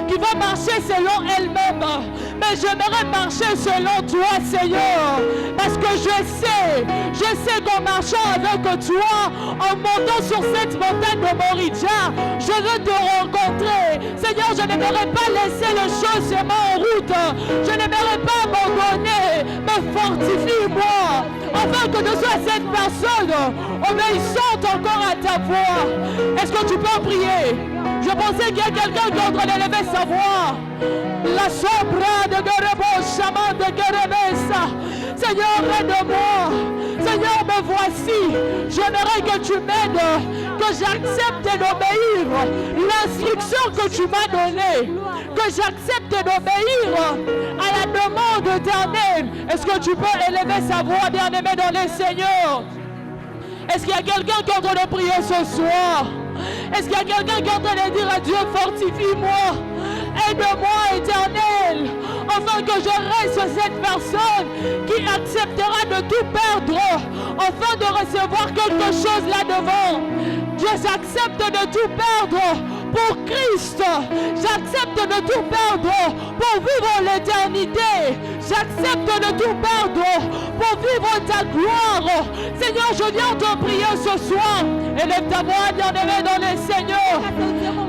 qui va marcher selon elle-même, mais j'aimerais marcher selon toi, Seigneur. Parce que je sais qu'en marchant avec toi, en montant sur cette montagne de Morija, je veux te rencontrer. Seigneur, je n'aimerais pas laisser les choses en route. Je n'aimerais pas abandonner, mais fortifie-moi, afin que je sois cette personne obéissante encore à ta voix. Est-ce que tu peux prier? Je pensais qu'il y a quelqu'un qui est en train d'élever sa voix. La sombra de Gerebo, chaman de Gerebesa. Seigneur, aide-moi. Seigneur, me voici. J'aimerais que tu m'aides, que j'accepte d'obéir l'instruction que tu m'as donnée, que j'accepte d'obéir à la demande éternelle. Est-ce que tu peux élever sa voix, bien-aimé dans les Seigneurs? Est-ce qu'il y a quelqu'un qui est en train de prier ce soir? Est-ce qu'il y a quelqu'un qui est en train de dire à Dieu, fortifie-moi, aide-moi, Éternel, afin que je reste cette personne qui acceptera de tout perdre, afin de recevoir quelque chose là-devant. Dieu, j'accepte de tout perdre pour Christ. J'accepte de tout perdre pour vivre l'éternité. J'accepte de tout perdre pour vivre ta gloire. Seigneur, je viens te prier ce soir. Élève ta voix, bien-aimé dans les Seigneurs.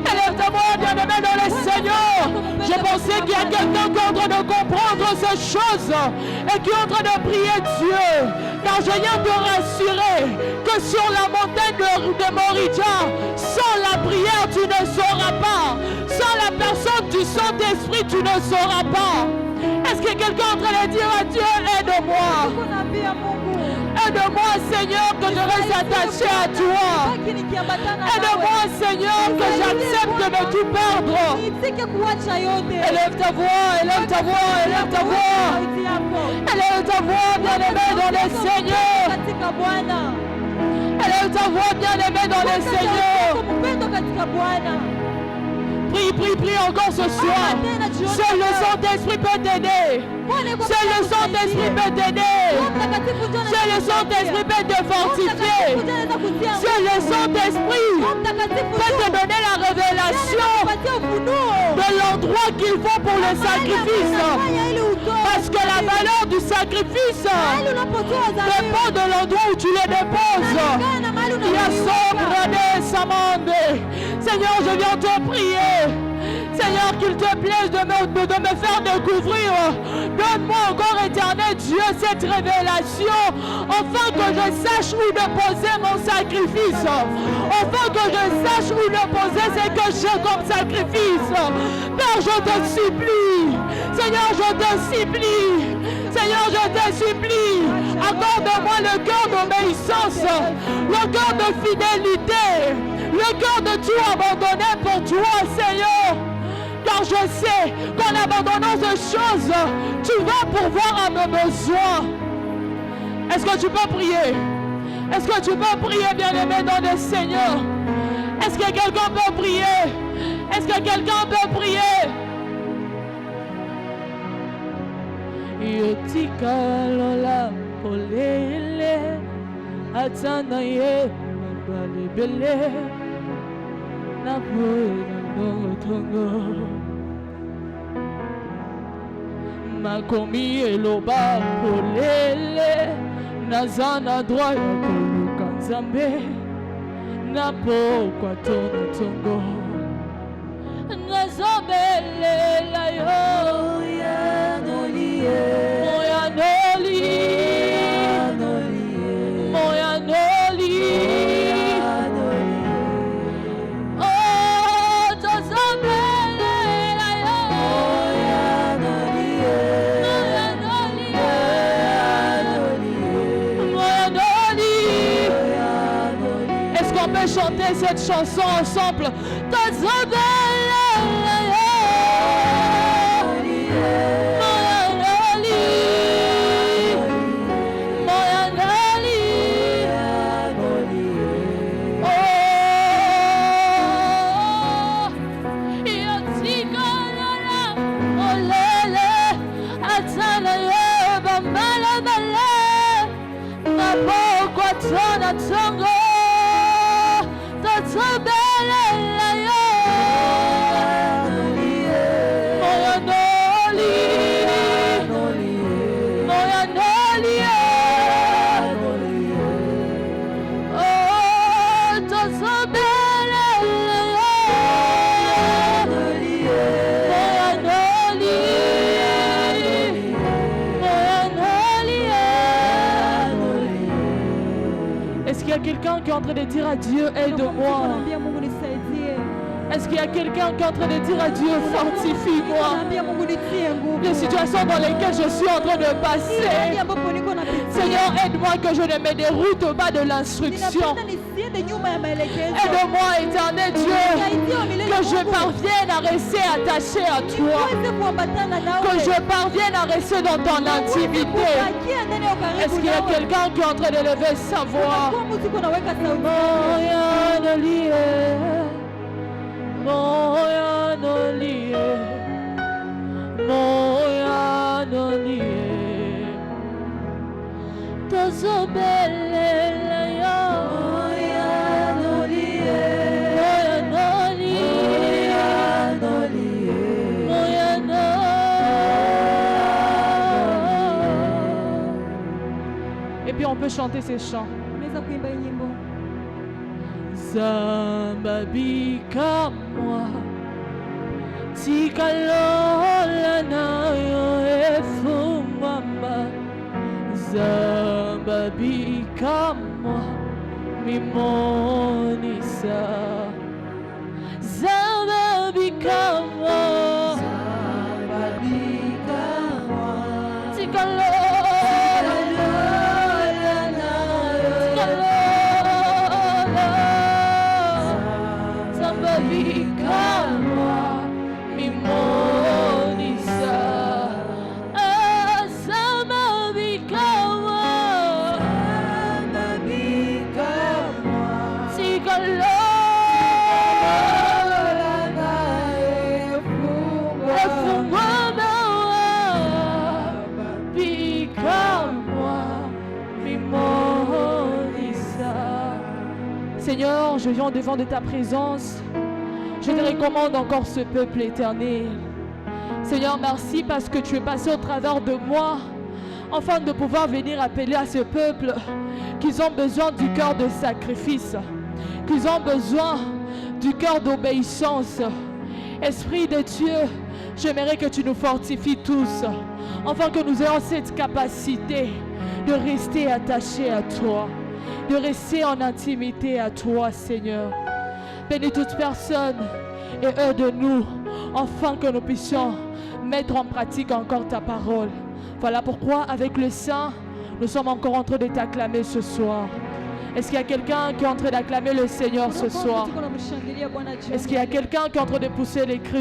Élève ta voix, bien-aimé dans les Seigneurs. Je pensais qu'il y a quelqu'un qui est en train de comprendre ces choses et qui est en train de prier Dieu. Car je viens te rassurer que sur la montagne de Morija, sans la prière, tu ne sauras pas. Sans la personne du Saint-Esprit, tu ne sauras pas. Est-ce que quelqu'un est en train de dire à Dieu, aide-moi? Aide-moi, Seigneur, que je reste attaché à toi. Aide-moi, Seigneur, que j'accepte de tout perdre. Élève ta voix, élève ta voix, élève ta voix. Élève ta voix, bien-aimé dans les Seigneurs. Élève ta voix, bien-aimé dans les Seigneurs. Prie encore ce soir. Seul le Saint-Esprit peut t'aider. Seul le Saint-Esprit peut t'aider. Seul le Saint-Esprit peut te fortifier. Seul le Saint-Esprit peut te donner la révélation de l'endroit qu'il faut pour le sacrifice. Parce que la valeur du sacrifice dépend de l'endroit où tu le déposes. Il y a sombre des samandés. Seigneur, je viens te prier. Seigneur, qu'il te plaise de me faire découvrir. Donne-moi encore, éternel Dieu, cette révélation, afin que je sache où déposer mon sacrifice. Afin que je sache où déposer ce que j'ai comme sacrifice. Père, je te supplie. Seigneur, je te supplie. Seigneur, je te supplie. Accorde-moi le cœur d'obéissance, le cœur de fidélité, le cœur de tout abandonner pour toi, Seigneur. Car je sais qu'en abandonnant ces choses, tu vas pourvoir à mes besoins. Est-ce que tu peux prier? Est-ce que tu peux prier, bien-aimé dans le Seigneur? Est-ce que quelqu'un peut prier? Est-ce que quelqu'un peut prier? Yotika lola polele atanaye balebele na botongo makomi eloba polele nazana droit ya koluka nzambe na pokwa tongo nazobelela yo Est-ce qu'on peut chanter cette chanson ensemble? Est-ce qu'il y a quelqu'un qui est en train de dire à Dieu, aide-moi? Est-ce qu'il y a quelqu'un qui est en train de dire à Dieu, fortifie-moi? Les situations dans lesquelles je suis en train de passer. Seigneur, aide-moi que je ne me déroute pas de l'instruction. Aide-moi, éternel Dieu, que je parvienne à rester attaché à toi. Que je parvienne à rester dans ton intimité. Est-ce qu'il y a quelqu'un qui est en train de lever sa voix? Moya no liye, moya no liye, tozobelela yo. Moya no liye, moya no liye, moya no. Et puis on peut chanter ces chants. Zambabika moi tikalola nayo efumamba Zambabika moi mimonisa Zambabika moi tikalola Seigneur, je viens devant de ta présence. Je te recommande encore ce peuple éternel. Seigneur, merci parce que tu es passé au travers de moi, afin de pouvoir venir appeler à ce peuple qu'ils ont besoin du cœur de sacrifice, qu'ils ont besoin du cœur d'obéissance. Esprit de Dieu, j'aimerais que tu nous fortifies tous, afin que nous ayons cette capacité de rester attachés à toi, de rester en intimité à toi, Seigneur. Bénis toute personne et aide-nous, afin que nous puissions mettre en pratique encore ta parole. Voilà pourquoi, avec le Saint, nous sommes encore en train de t'acclamer ce soir. Est-ce qu'il y a quelqu'un qui est en train d'acclamer le Seigneur ce soir? Est-ce qu'il y a quelqu'un qui est en train de pousser les cris?